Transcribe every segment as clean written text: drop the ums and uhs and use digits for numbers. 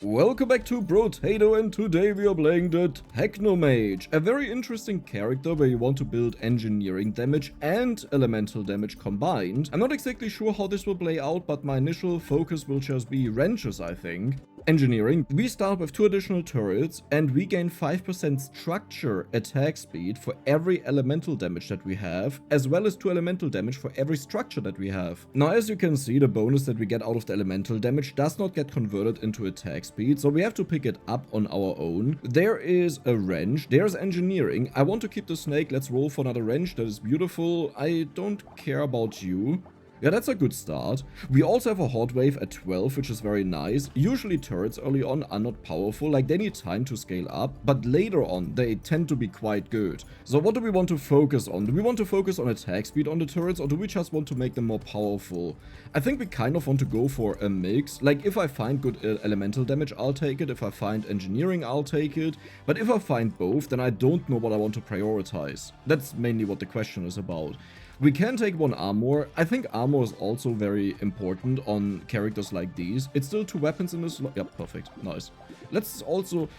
Welcome back to Brotato, and today we are playing the Technomage, a very interesting character where you want to build engineering damage and elemental damage combined. I'm not exactly sure how this will play out, but my initial focus will just be wrenches, I think. Engineering, we start with 2 additional turrets and we gain 5% structure attack speed for every elemental damage that we have, as well as 2 elemental damage for every structure that we have. Now, as you can see, the bonus that we get out of the elemental damage does not get converted into attack speed, so we have to pick it up on our own. There is a wrench, there's engineering. I want to keep the snake, let's roll for another wrench, that is beautiful. I don't care about you. Yeah, that's a good start. We also have a hot wave at 12, which is very nice. Usually turrets early on are not powerful, like they need time to scale up, but later on they tend to be quite good. So what do we want to focus on? Do we want to focus on attack speed on the turrets, or do we just want to make them more powerful? I think we kind of want to go for a mix. Like, if I find good elemental damage, I'll take it. If I find engineering, I'll take it. But if I find both, then I don't know what I want to prioritize. That's mainly what the question is about. We can take 1 armor. I think armor is also very important on characters like these. It's still 2 weapons in this. Yep, perfect. Nice. Let's also...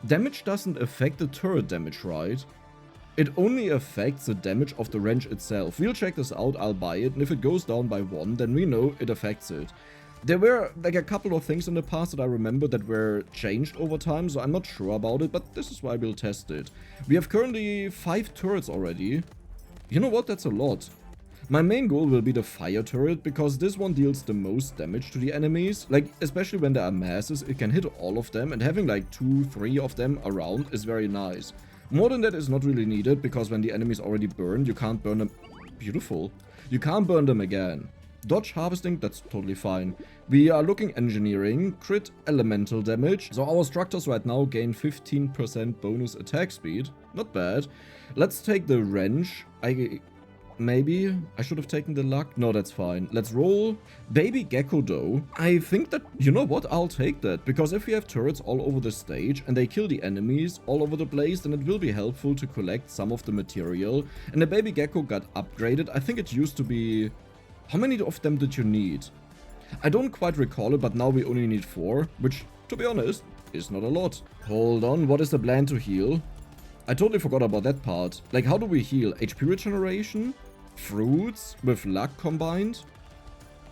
Damage doesn't affect the turret damage, right? It only affects the damage of the wrench itself. We'll check this out, I'll buy it, and if it goes down by 1, then we know it affects it. There were like a couple of things in the past that I remember that were changed over time, so I'm not sure about it, but this is why we'll test it. We have currently 5 turrets already. You know what, that's a lot. My main goal will be the fire turret, because this one deals the most damage to the enemies. Like, especially when there are masses, it can hit all of them, and having like 2-3 of them around is very nice. More than that is not really needed, because when the enemy is already burned, you can't burn them. Beautiful. You can't burn them again. Dodge harvesting, that's totally fine. We are looking engineering, crit elemental damage. So our structures right now gain 15% bonus attack speed. Not bad. Let's take the wrench. Maybe I should have taken the luck. No, that's fine. Let's roll. Baby gecko though. I think that, you know what, I'll take that. Because if we have turrets all over the stage and they kill the enemies all over the place, then it will be helpful to collect some of the material. And the baby gecko got upgraded. I think it used to be... How many of them did you need? I don't quite recall it, but now we only need 4, which, to be honest, is not a lot. Hold on, what is the plan to heal? I totally forgot about that part. Like, how do we heal? HP regeneration? Fruits with luck combined?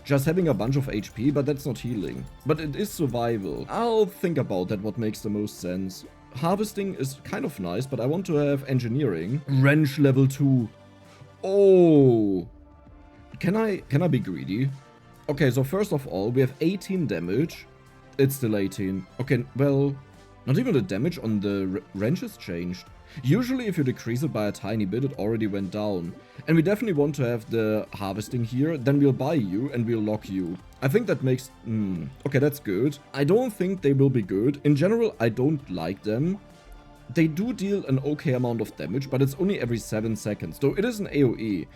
Just having a bunch of HP, but that's not healing. But it is survival. I'll think about that, what makes the most sense. Harvesting is kind of nice, but I want to have engineering. Wrench level 2. Oh! Can I be greedy? Okay, so first of all, we have 18 damage. It's still 18. Okay, well, not even the damage on the wrench has changed. Usually, if you decrease it by a tiny bit, it already went down. And we definitely want to have the harvesting here. Then we'll buy you and we'll lock you. I think that makes... okay, that's good. I don't think they will be good. In general, I don't like them. They do deal an okay amount of damage, but it's only every 7 seconds, though it is an AoE.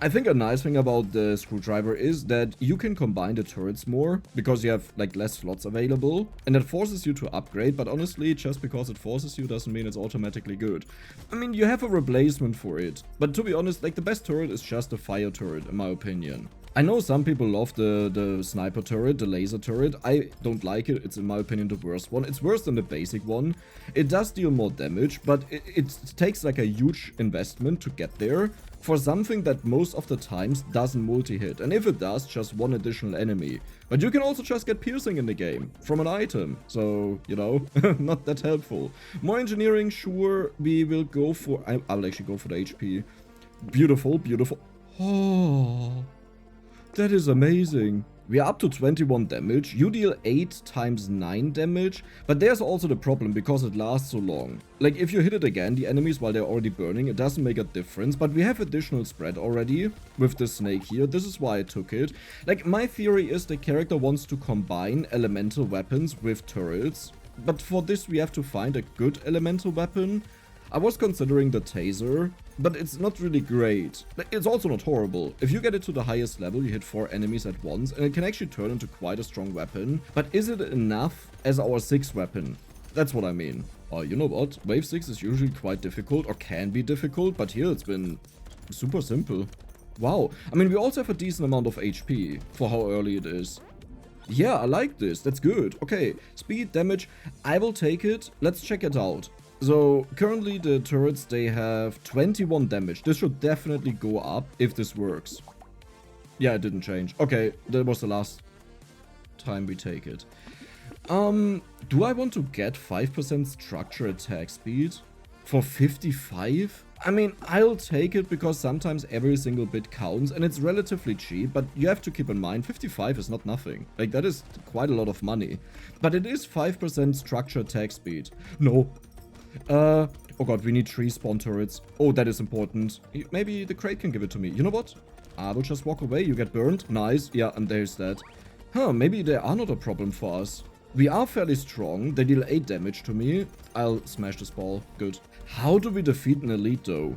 I think a nice thing about the screwdriver is that you can combine the turrets more, because you have like less slots available, and that forces you to upgrade, but honestly, just because it forces you doesn't mean it's automatically good. I mean, you have a replacement for it, but to be honest, like the best turret is just a fire turret, in my opinion. I know some people love the sniper turret, the laser turret. I don't like it. It's, in my opinion, the worst one. It's worse than the basic one. It does deal more damage, but it takes like a huge investment to get there for something that most of the times doesn't multi-hit. And if it does, just 1 additional enemy. But you can also just get piercing in the game from an item. So, you know, not that helpful. More engineering, sure. We will go for... I'll actually go for the HP. Beautiful, beautiful. Oh... That is amazing. We are up to 21 damage. You deal 8 times 9 damage. But there's also the problem because it lasts so long. Like, if you hit it again, the enemies, while they're already burning, it doesn't make a difference. But we have additional spread already with the snake here. This is why I took it. Like, my theory is the character wants to combine elemental weapons with turrets. But for this, we have to find a good elemental weapon. I was considering the taser, but it's not really great. It's also not horrible. If you get it to the highest level, you hit 4 enemies at once, and it can actually turn into quite a strong weapon. But is it enough as our 6th weapon? That's what I mean. Oh, you know what? Wave 6 is usually quite difficult, or can be difficult, but here it's been super simple. Wow. I mean, we also have a decent amount of HP for how early it is. Yeah, I like this. That's good. Okay, speed, damage. I will take it. Let's check it out. So, currently the turrets, they have 21 damage. This should definitely go up if this works. Yeah, it didn't change. Okay, that was the last time we take it. Do I want to get 5% structure attack speed for 55? I mean, I'll take it because sometimes every single bit counts and it's relatively cheap, but you have to keep in mind 55 is not nothing. Like, that is quite a lot of money. But it is 5% structure attack speed. No. Oh god, we need 3 spawn turrets. Oh, that is important. Maybe the crate can give it to me. You know what? I will just walk away. You get burned. Nice. Yeah, and there's that. Huh, maybe they are not a problem for us. We are fairly strong. They deal 8 damage to me. I'll smash this ball. Good. How do we defeat an elite though?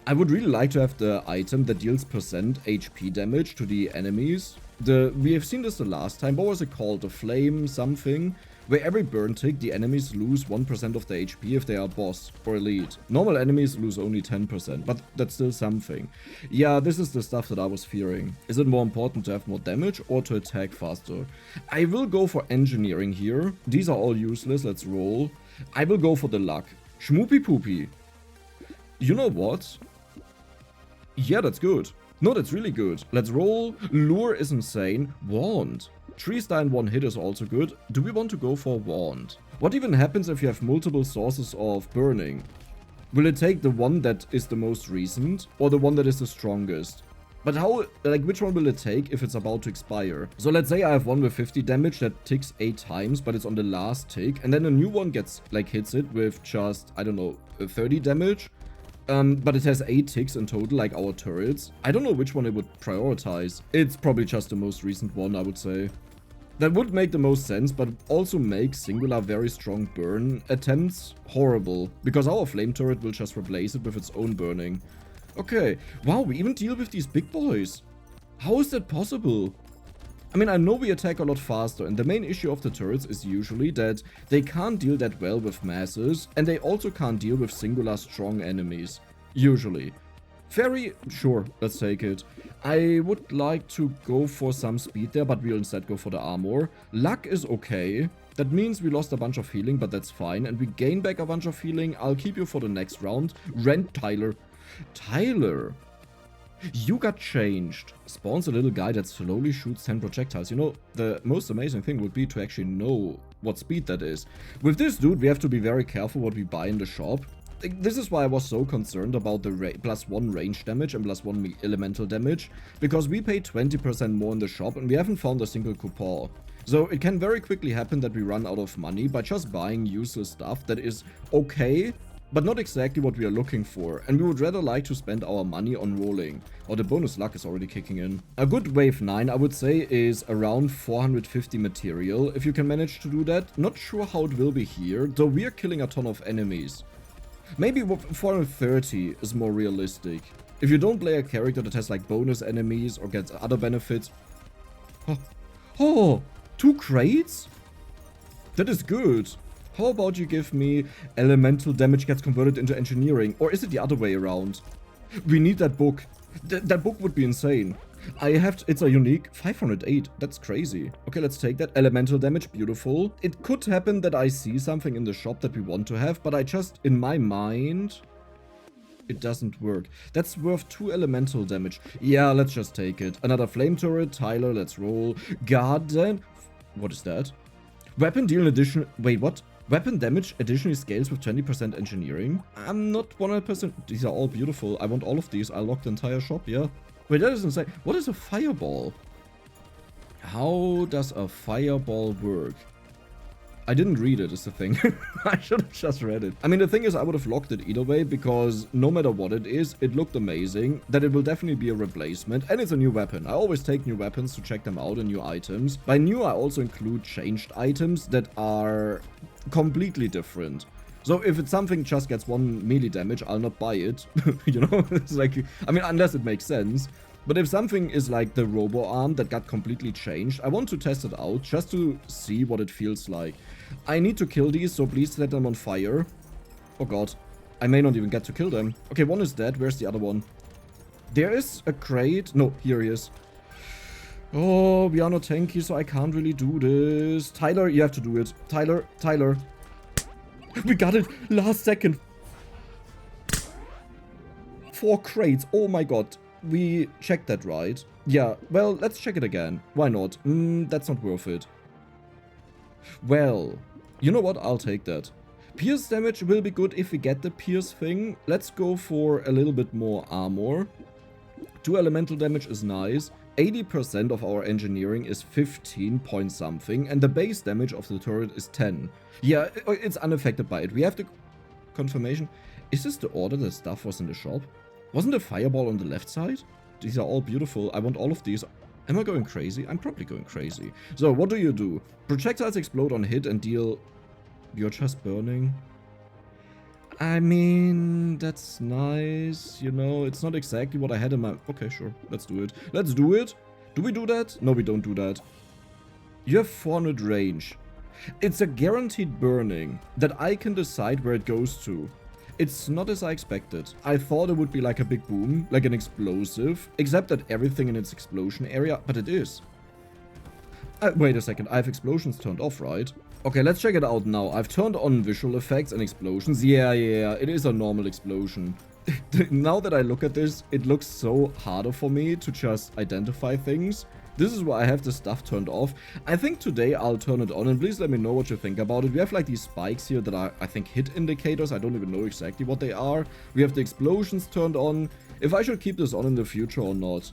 I would really like to have the item that deals percent HP damage to the enemies. We have seen this the last time. What was it called? The flame something? Where every burn tick, the enemies lose 1% of their HP if they are boss or elite. Normal enemies lose only 10%, but that's still something. Yeah, this is the stuff that I was fearing. Is it more important to have more damage or to attack faster? I will go for engineering here. These are all useless, let's roll. I will go for the luck. Schmoopy poopy. You know what? Yeah, that's good. No, that's really good. Let's roll. Lure is insane. Wand. 3-star in 1 hit is also good. Do we want to go for Wand? What even happens if you have multiple sources of burning? Will it take the one that is the most recent or the one that is the strongest? But how, like, which one will it take if it's about to expire? So let's say I have one with 50 damage that ticks 8 times, but it's on the last tick. And then a new one gets, like, hits it with just, I don't know, 30 damage. But it has 8 ticks in total, like our turrets. I don't know which one it would prioritize. It's probably just the most recent one, I would say. That would make the most sense, but also make singular very strong burn attempts horrible, because our flame turret will just replace it with its own burning. Okay, wow, we even deal with these big boys. How is that possible? I mean, I know we attack a lot faster, and the main issue of the turrets is usually that they can't deal that well with masses, and they also can't deal with singular strong enemies. Usually. Very sure, let's take it. I would like to go for some speed there, but we'll instead go for the armor. Luck is okay. That means we lost a bunch of healing, but that's fine. And we gain back a bunch of healing. I'll keep you for the next round. Rent Tyler. Tyler. You got changed. Spawns a little guy that slowly shoots 10 projectiles. You know, the most amazing thing would be to actually know what speed that is. With this dude, we have to be very careful what we buy in the shop. This is why I was so concerned about the +1 range damage and +1 elemental damage, because we pay 20% more in the shop and we haven't found a single coupon. So it can very quickly happen that we run out of money by just buying useless stuff that is okay, but not exactly what we are looking for, and we would rather like to spend our money on rolling. Oh, the bonus luck is already kicking in. A good wave 9, I would say, is around 450 material, if you can manage to do that. Not sure how it will be here, though we are killing a ton of enemies. Maybe 430 is more realistic. If you don't play a character that has like bonus enemies or gets other benefits. Oh, 2 crates? That is good. How about you give me elemental damage gets converted into engineering? Or is it the other way around? We need that book. That book would be insane. It's a unique 508. That's crazy. Okay, let's take that. Elemental damage, beautiful. It could happen that I see something in the shop that we want to have, but I just, in my mind, it doesn't work. That's worth 2 elemental damage. Yeah, let's just take it. Another flame turret. Tyler, let's roll. Garden. What is that? Weapon deal in addition. Wait, what? Weapon damage additionally scales with 20% engineering. I'm not 100%. These are all beautiful. I want all of these. I'll lock the entire shop, yeah. Wait, that is insane. What is a fireball? How does a fireball work? I didn't read it, is the thing. I should have just read it. I mean, the thing is, I would have locked it either way, because no matter what it is, it looked amazing. That it will definitely be a replacement, and it's a new weapon. I always take new weapons to check them out and new items. By new, I also include changed items that are completely different. So if it's something just gets 1 melee damage, I'll not buy it. You know, it's like, I mean, unless it makes sense. But if something is like the robo arm that got completely changed, I want to test it out just to see what it feels like. I need to kill these, so please set them on fire. Oh god, I may not even get to kill them. Okay, one is dead. Where's the other one? There is a crate. No, here he is. Oh, we are not tanky, so I can't really do this. Tyler, you have to do it. Tyler. We got it. Last second. 4 crates. Oh my god. We checked that, right? Yeah, well, let's check it again. Why not? That's not worth it. Well, you know what? I'll take that. Pierce damage will be good if we get the pierce thing. Let's go for a little bit more armor. 2 elemental damage is nice. 80% of our engineering is 15 point something, and the base damage of the turret is 10. Yeah, it's unaffected by it. We have the confirmation. Is this the order that stuff was in the shop? Wasn't the fireball on the left side? These are all beautiful. I want all of these. Am I going crazy? I'm probably going crazy. So, what do? Projectiles explode on hit and deal... You're just burning? I mean, that's nice, you know, it's not exactly what I had in my... Okay, sure, let's do it. Let's do it! Do we do that? No, we don't do that. You have 400 range. It's a guaranteed burning that I can decide where it goes to. It's not as I expected. I thought it would be like a big boom, like an explosive, except that everything in its explosion area, but it is. Wait a second, I have explosions turned off, right? Okay, let's check it out now. I've turned on visual effects and explosions. Yeah, it is a normal explosion. Now that I look at this, it looks so harder for me to just identify things. This is why I have the stuff turned off. I think today I'll turn it on, and please let me know what you think about it. We have like these spikes here that are, I think, hit indicators. I don't even know exactly what they are. We have the explosions turned on. If I should keep this on in the future or not.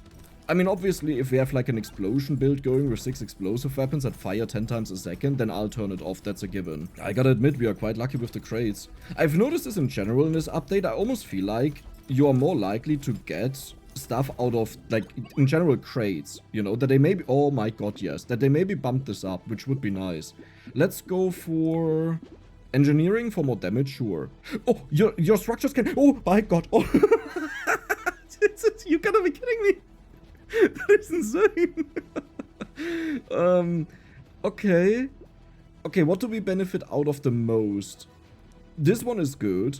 I mean, obviously, if we have like an explosion build going with 6 explosive weapons that fire 10 times a second, then I'll turn it off, that's a given. I gotta admit, we are quite lucky with the crates. I've noticed this in general in this update. I almost feel like you are more likely to get stuff out of, like, in general, crates, you know, that they maybe... Oh my god, yes. That they maybe bump this up, which would be nice. Let's go for... Engineering for more damage, sure. Oh, your structures can... Oh my god, oh... You gotta be kidding me! That is insane. Okay. Okay, what do we benefit out of the most? This one is good.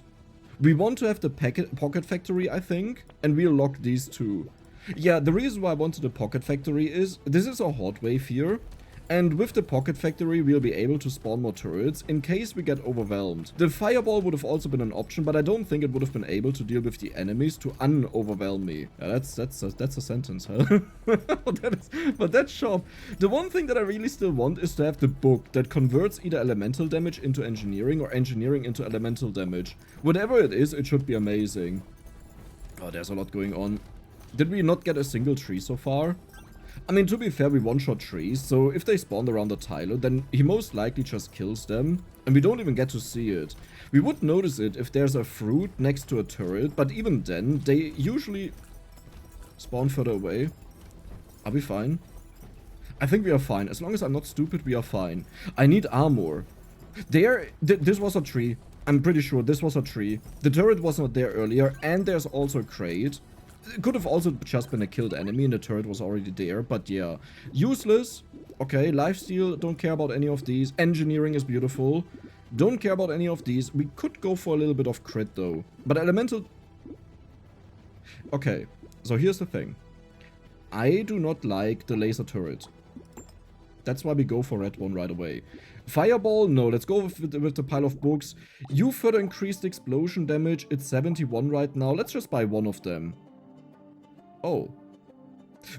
We want to have the pocket factory, I think, and we'll lock these two. Yeah, the reason why I wanted the pocket factory is this is a hot wave here. And with the pocket factory, we'll be able to spawn more turrets in case we get overwhelmed. The fireball would have also been an option, but I don't think it would have been able to deal with the enemies to un-overwhelm me. Yeah, that's a sentence, huh? but that's sharp. The one thing that I really still want is to have the book that converts either elemental damage into engineering or engineering into elemental damage. Whatever it is, it should be amazing. Oh, there's a lot going on. Did we not get a single tree so far? I mean, to be fair, we one-shot trees, so if they spawn around the Tyler, then he most likely just kills them, and we don't even get to see it. We would notice it if there's a fruit next to a turret, but even then, they usually spawn further away. Are we fine? I think we are fine. As long as I'm not stupid, we are fine. I need armor. This was a tree. I'm pretty sure this was a tree. The turret was not there earlier, and there's also a crate. It could have also just been a killed enemy and the turret was already there, but yeah. Useless. Okay, lifesteal, don't care about any of these. Engineering is beautiful. Don't care about any of these. We could go for a little bit of crit though. But elemental... Okay, so here's the thing. I do not like the laser turret. That's why we go for red one right away. Fireball, no, let's go with the pile of books. You further increased explosion damage. It's 71 right now. Let's just buy one of them. Oh.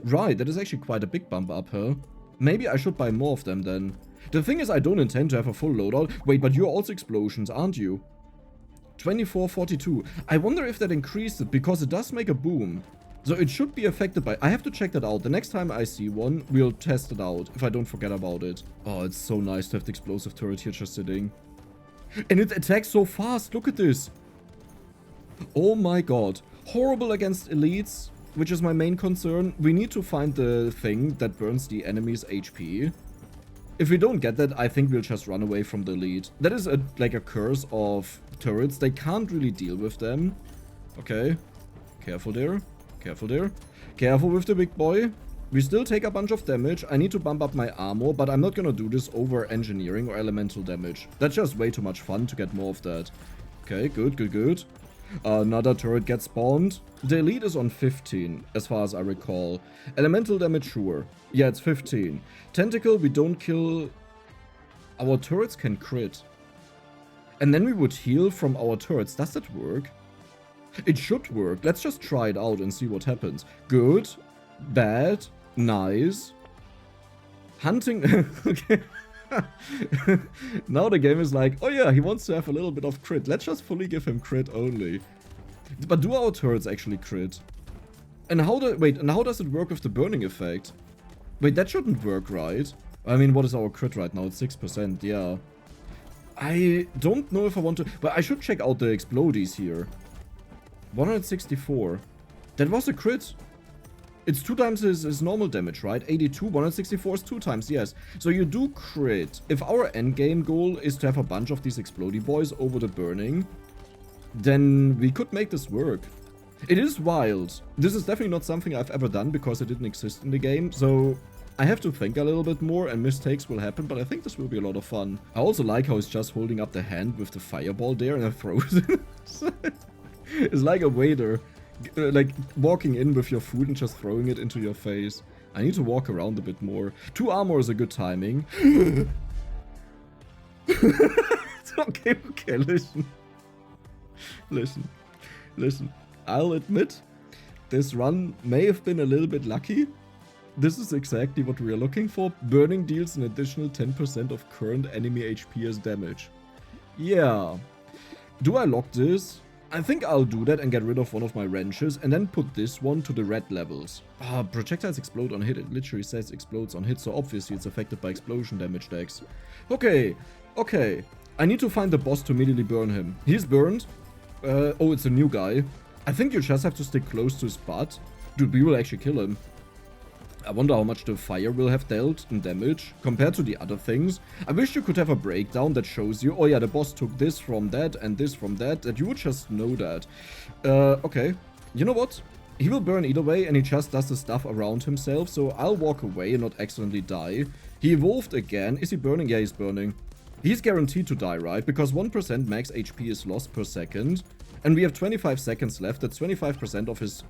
Right, that is actually quite a big bump up, huh? Maybe I should buy more of them then. The thing is, I don't intend to have a full loadout. Wait, but you're also explosions, aren't you? 2442. I wonder if that increased it, because it does make a boom. So it should be affected by... I have to check that out. The next time I see one, we'll test it out, if I don't forget about it. Oh, it's so nice to have the explosive turret here just sitting. And it attacks so fast, look at this. Oh my god. Horrible against elites, which is my main concern. We need to find the thing that burns the enemy's HP. If we don't get that, I think we'll just run away from the elite. That is like a curse of turrets. They can't really deal with them. Okay. Careful there. Careful there. Careful with the big boy. We still take a bunch of damage. I need to bump up my armor, but I'm not gonna do this over engineering or elemental damage. That's just way too much fun to get more of that. Okay, good, good, good. Another turret gets spawned. The elite is on 15, as far as I recall. Elemental damage, sure. Yeah, it's 15. Tentacle, we don't kill. Our turrets can crit. And then we would heal from our turrets. Does that work? It should work. Let's just try it out and see what happens. Good. Bad. Nice. Hunting. Okay. Now the game is like, oh yeah, he wants to have a little bit of crit. Let's just fully give him crit only. But do our turrets actually crit? And how does it work with the burning effect? Wait, that shouldn't work, right? I mean, what is our crit right now? It's 6%, yeah. I don't know if I want to... But I should check out the explodies here. 164. That was a crit. It's 2 times his normal damage, right? 82, 164 is 2 times, yes. So you do crit. If our endgame goal is to have a bunch of these explodey boys over the burning, then we could make this work. It is wild. This is definitely not something I've ever done because it didn't exist in the game, so I have to think a little bit more and mistakes will happen, but I think this will be a lot of fun. I also like how he's just holding up the hand with the fireball there and then throws it. It's like a waiter. Like walking in with your food and just throwing it into your face. I need to walk around a bit more. 2 armor is a good timing. Okay, listen. I'll admit, this run may have been a little bit lucky. This is exactly what we are looking for. Burning deals an additional 10% of current enemy HP as damage. Yeah. Do I lock this? I think I'll do that and get rid of one of my wrenches and then put this one to the red levels. Projectiles explode on hit. It literally says explodes on hit, so obviously it's affected by explosion damage decks. Okay. I need to find the boss to immediately burn him. He's burned. Oh, it's a new guy. I think you just have to stick close to his butt. Dude, we will actually kill him. I wonder how much the fire will have dealt in damage compared to the other things. I wish you could have a breakdown that shows you, oh yeah, the boss took this from that and this from that you would just know that. Okay. You know what? He will burn either way and he just does the stuff around himself, so I'll walk away and not accidentally die. He evolved again. Is he burning? Yeah, he's burning. He's guaranteed to die, right? Because 1% max HP is lost per second. And we have 25 seconds left. That's 25% of his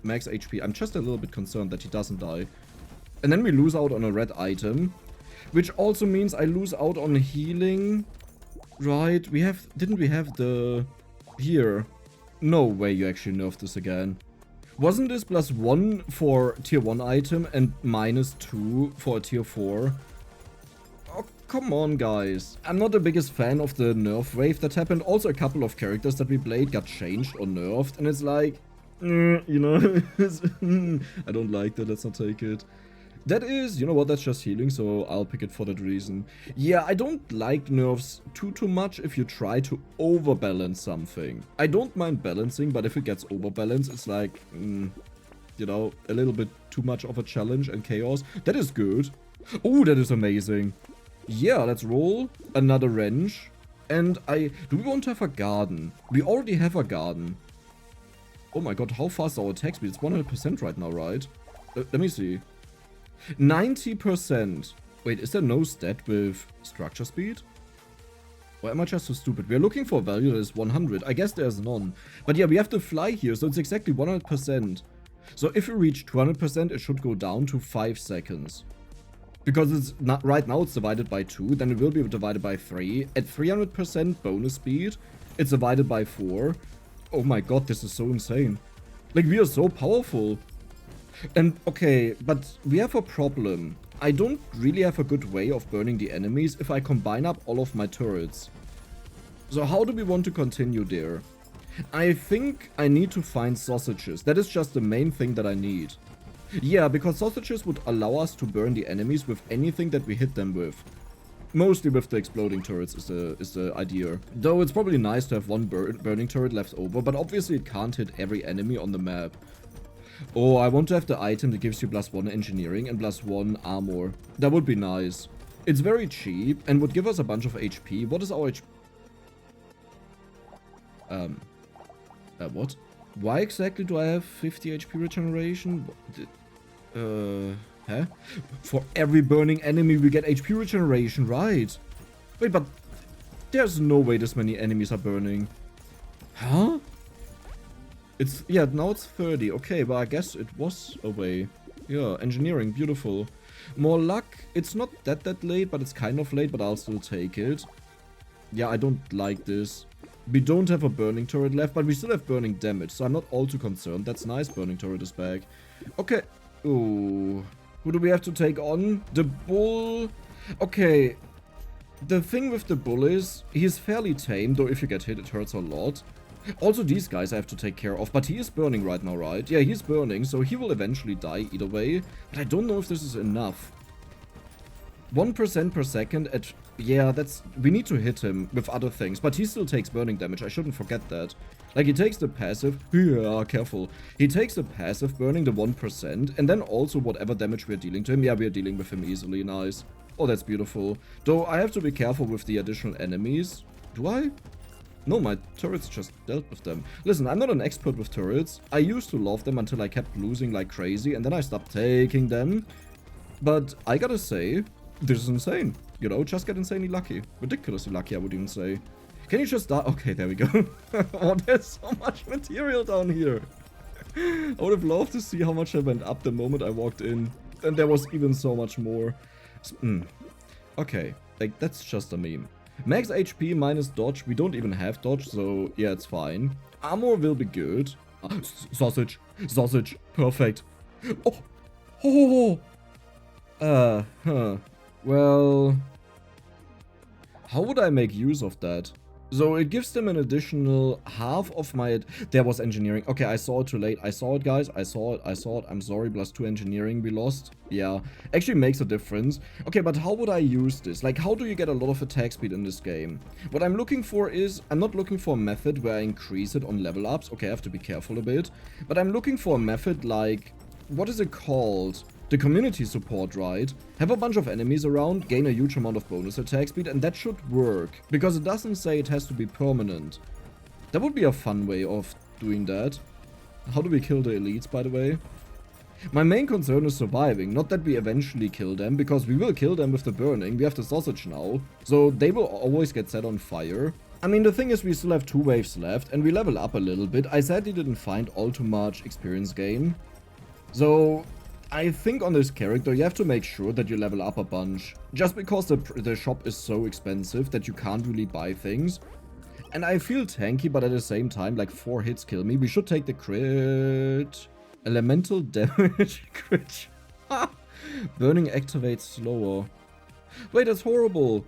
max HP. I'm just a little bit concerned that he doesn't die. And then we lose out on a red item, which also means I lose out on healing. Right, didn't we have the here? No way you actually nerfed this again. Wasn't this +1 for tier 1 item and -2 for a tier 4? Oh, come on, guys. I'm not the biggest fan of the nerf wave that happened. Also, a couple of characters that we played got changed or nerfed, and it's like, you know, I don't like that, let's not take it. That is, you know what, that's just healing, so I'll pick it for that reason. Yeah, I don't like nerfs too much if you try to overbalance something. I don't mind balancing, but if it gets overbalanced, it's like, you know, a little bit too much of a challenge and chaos. That is good. Oh, that is amazing. Yeah, let's roll another wrench. And do we want to have a garden? We already have a garden. Oh my god, how fast is our attack speed? It's 100% right now, right? Let me see. 90%. Wait, is there no stat with structure speed? Or am I just so stupid? We are looking for a value that is 100. I guess there's none. But yeah, we have to fly here, so it's exactly 100%. So if we reach 200%, it should go down to 5 seconds. Because it's not right now, it's divided by 2, then it will be divided by 3. At 300% bonus speed, it's divided by 4. Oh my god, this is so insane. Like, we are so powerful. And, okay, but we have a problem. I don't really have a good way of burning the enemies if I combine up all of my turrets. So how do we want to continue there? I think I need to find sausages. That is just the main thing that I need. Yeah, because sausages would allow us to burn the enemies with anything that we hit them with. Mostly with the exploding turrets is the idea. Though it's probably nice to have one burning turret left over, but obviously it can't hit every enemy on the map. Oh, I want to have the item that gives you +1 engineering and +1 armor. That would be nice. It's very cheap and would give us a bunch of HP. What is our HP? What? Why exactly do I have 50 HP regeneration? Huh? For every burning enemy we get HP regeneration, right? Wait, but there's no way this many enemies are burning. Huh? It's, yeah, now it's 30. Okay, but I guess it was away. Yeah, engineering, beautiful. More luck. It's not that late, but it's kind of late, but I'll still take it. Yeah, I don't like this. We don't have a burning turret left, but we still have burning damage, so I'm not all too concerned. That's nice, burning turret is back. Okay. Ooh. Who do we have to take on? The bull. Okay. The thing with the bull is, he's fairly tame, though if you get hit, it hurts a lot. Also, these guys I have to take care of, but he is burning right now, right? Yeah, he's burning, so he will eventually die either way. But I don't know if this is enough. 1% per second at... Yeah, that's... We need to hit him with other things, but he still takes burning damage. I shouldn't forget that. Like, he takes the passive... Yeah, careful. He takes the passive, burning the 1%, and then also whatever damage we're dealing to him. Yeah, we're dealing with him easily. Nice. Oh, that's beautiful. Though, I have to be careful with the additional enemies. Do I? No, my turrets just dealt with them. Listen, I'm not an expert with turrets. I used to love them until I kept losing like crazy, and then I stopped taking them. But I gotta say, this is insane. You know, just get insanely lucky. Ridiculously lucky, I would even say. Can you just die? Okay, there we go. Oh, there's so much material down here. I would have loved to see how much I went up the moment I walked in. And there was even so much more. Okay, like, that's just a meme. Max HP minus dodge. We don't even have dodge, so yeah, it's fine. Armor will be good. Sausage. Sausage. Perfect. Oh. Well, how would I make use of that? So it gives them an additional half of my... There was engineering. Okay, I saw it too late. I saw it, guys. I saw it. I'm sorry. +2 engineering we lost. Yeah, actually makes a difference. Okay, but how would I use this? Like, how do you get a lot of attack speed in this game? What I'm looking for is... I'm not looking for a method where I increase it on level ups. Okay, I have to be careful a bit. But I'm looking for a method like... What is it called? The community support, right? Have a bunch of enemies around, gain a huge amount of bonus attack speed, and that should work. Because it doesn't say it has to be permanent. That would be a fun way of doing that. How do we kill the elites, by the way? My main concern is surviving, not that we eventually kill them, because we will kill them with the burning. We have the sausage now, so they will always get set on fire. I mean, the thing is we still have 2 waves left, and we level up a little bit. I sadly didn't find all too much experience gain. So... I think on this character you have to make sure that you level up a bunch. Just because the shop is so expensive that you can't really buy things. And I feel tanky, but at the same time, like 4 hits kill me. We should take the crit. Elemental damage crit. Burning activates slower. Wait, that's horrible.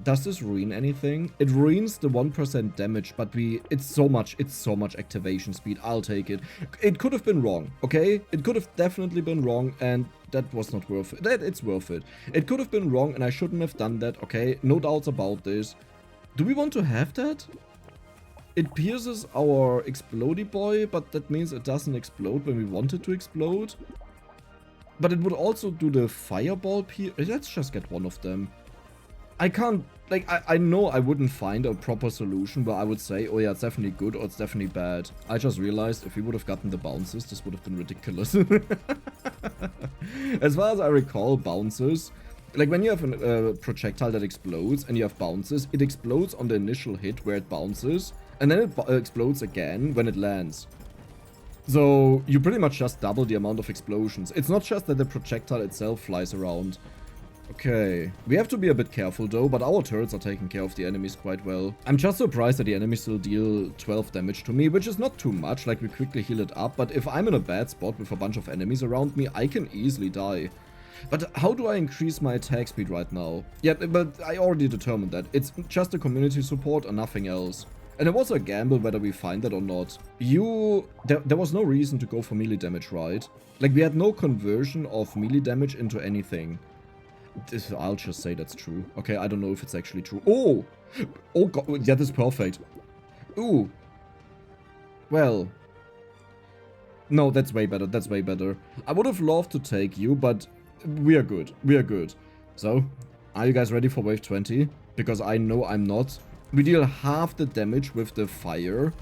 Does this ruin anything? It ruins the 1% damage, but it's so much activation speed. I'll take it. It could have been wrong, okay? It could have definitely been wrong, and that was not worth it. It's worth it. It could have been wrong, and I shouldn't have done that, okay? No doubts about this. Do we want to have that? It pierces our explodey boy, but that means it doesn't explode when we want it to explode. But it would also do the fireball pierce. Let's just get one of them. I can't, like, I know I wouldn't find a proper solution where I would say, oh yeah, it's definitely good or it's definitely bad. I just realized if we would have gotten the bounces, this would have been ridiculous. As far as I recall, bounces, like when you have a projectile that explodes and you have bounces, it explodes on the initial hit where it bounces, and then it explodes again when it lands. So you pretty much just double the amount of explosions. It's not just that the projectile itself flies around. Okay, we have to be a bit careful though, but our turrets are taking care of the enemies quite well. I'm just surprised that the enemies still deal 12 damage to me, which is not too much, like we quickly heal it up, but if I'm in a bad spot with a bunch of enemies around me, I can easily die. But how do I increase my attack speed right now? Yeah, but I already determined that. It's just a community support and nothing else. And it was a gamble whether we find that or not. There was no reason to go for melee damage, right? Like we had no conversion of melee damage into anything. I'll just say that's true. Okay, I don't know if it's actually true. Oh! Oh god, yeah, that's perfect. Ooh. Well. No, that's way better, that's way better. I would have loved to take you, but we are good. We are good. So, are you guys ready for wave 20? Because I know I'm not. We deal half the damage with the fire.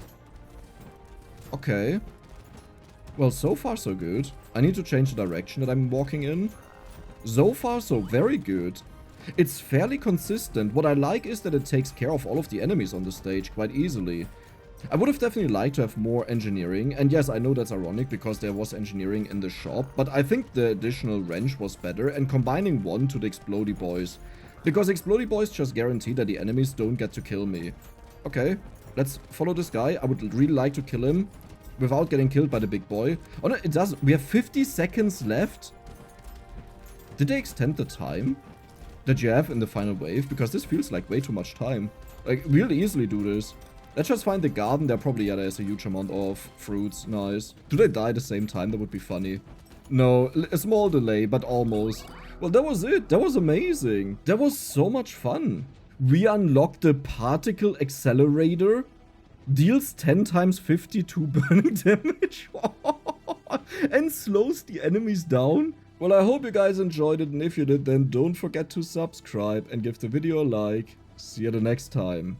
Okay. Well, so far so good. I need to change the direction that I'm walking in. So far, so very good. It's fairly consistent. What I like is that it takes care of all of the enemies on the stage quite easily. I would have definitely liked to have more engineering, and yes, I know that's ironic because there was engineering in the shop, but I think the additional wrench was better, and combining one to the explodey boys. Because explodey boys just guarantee that the enemies don't get to kill me. Okay, let's follow this guy. I would really like to kill him without getting killed by the big boy. Oh no, it does. We have 50 seconds left. Did they extend the time that you have in the final wave? Because this feels like way too much time. Like, we'll easily do this. Let's just find the garden. There probably, yeah, there's a huge amount of fruits. Nice. Do they die at the same time? That would be funny. No, a small delay, but almost. Well, that was it. That was amazing. That was so much fun. We unlocked the particle accelerator. Deals 10 times 52 burning damage. And slows the enemies down. Well, I hope you guys enjoyed it. And if you did, then don't forget to subscribe and give the video a like. See you the next time.